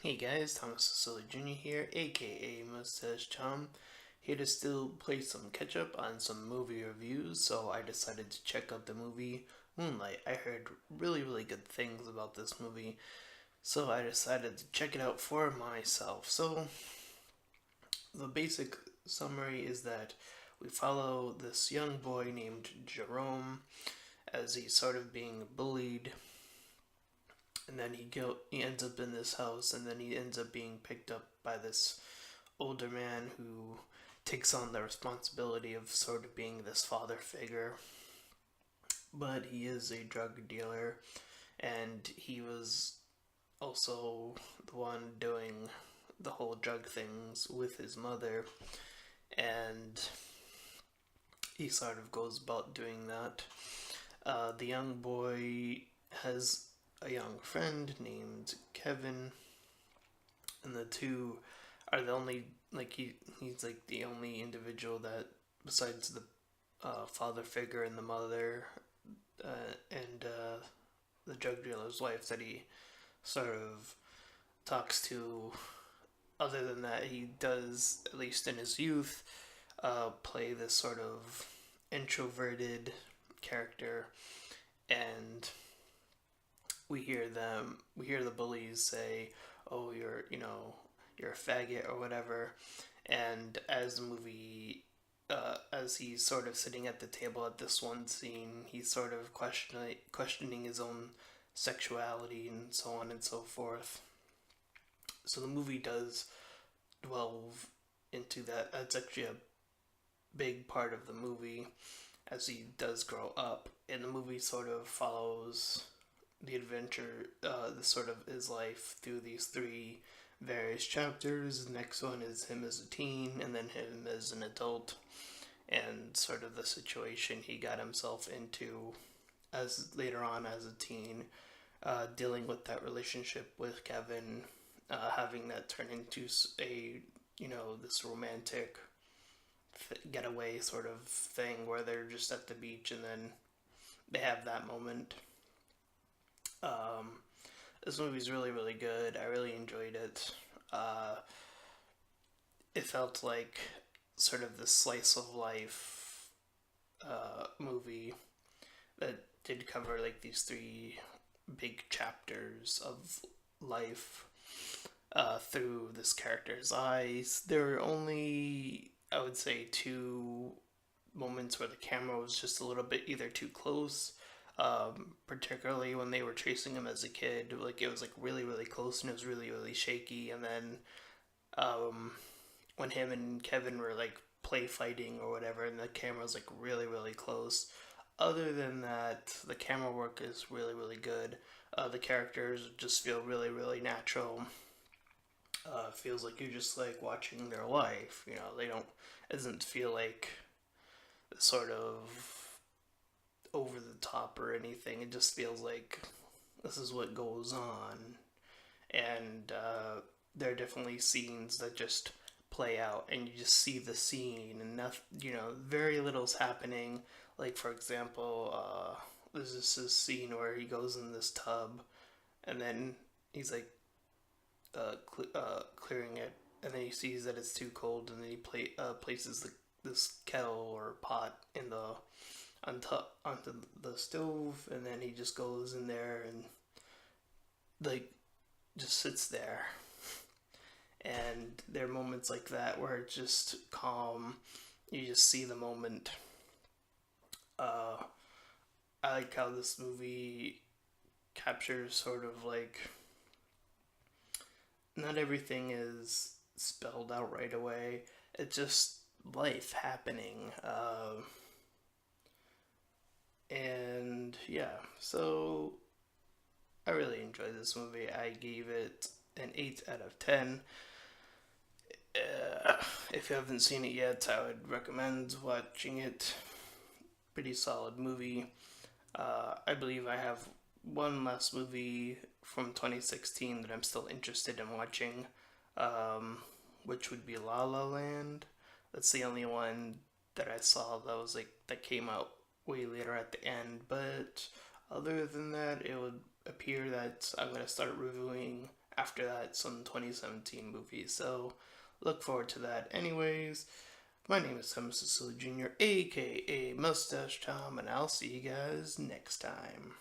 Hey guys, Thomas Cecily Jr. here, aka Mustached, here to still play some catch up on some movie reviews, so I decided to check out the movie Moonlight. I heard really good things about this movie, so I decided to check it out for myself. So, the basic summary is that we follow this young boy named Jerome as he's sort of being bullied, and then he ends up in this house, and then he ends up being picked up by this older man who takes on the responsibility of sort of being this father figure. But he is a drug dealer, and he was also the one doing the whole drug things with his mother, and he sort of goes about doing that. The young boy has a young friend named Kevin, and the two are the only he's like the only individual that besides the father figure and the mother and the drug dealer's wife that he sort of talks to. Other than that, he does, at least in his youth, play this sort of introverted character, and we hear the bullies say, "Oh, you're a faggot" or whatever. And as the movie, as he's sort of sitting at the table at this one scene, he's sort of questioning his own sexuality and so on and so forth. So the movie does delve into that. That's actually a big part of the movie as he does grow up, and the movie sort of follows the adventure, the sort of his life through these three various chapters. The next one is him as a teen, and then him as an adult, and sort of the situation he got himself into as later on as a teen, dealing with that relationship with Kevin, having that turn into a this romantic getaway sort of thing where they're just at the beach and then they have that moment. Um, this movie's really good. I really enjoyed it. Uh, it felt like sort of the slice of life movie that did cover like these three big chapters of life through this character's eyes. There were only, I would say, two moments where the camera was just a little bit either too close, particularly when they were chasing him as a kid. Like it was like really close and it was really shaky. And then um, when him and Kevin were like play fighting or whatever, and the camera was like really close. Other than that, the camera work is really good. The characters just feel really natural. Feels like you're just like watching their life. They don't. It doesn't feel like sort of over the top or anything. It just feels like this is what goes on, and there are definitely scenes that just play out, and you just see the scene, and nothing. Very little's happening. Like for example, there's this scene where he goes in this tub, and then he's like clearing it, and then he sees that it's too cold, and then he places this kettle or pot in the onto the stove, and then he just goes in there and like just sits there. And there are moments like that where it's just calm. You just see the moment. Uh, I like how this movie captures sort of like not everything is spelled out right away. It's just life happening. And yeah, so I really enjoyed this movie. I gave it an 8 out of 10. If you haven't seen it yet, I would recommend watching it. Pretty solid movie. I believe I have one last movie from 2016 that I'm still interested in watching, um, which would be La La Land. That's the only one that I saw that came out way later at the end. But other than that, it would appear that I'm gonna start reviewing after that, some 2017 movies. So look forward to that. Anyways, my name is Thomas Cecily Jr., aka Mustache Tom, and I'll see you guys next time.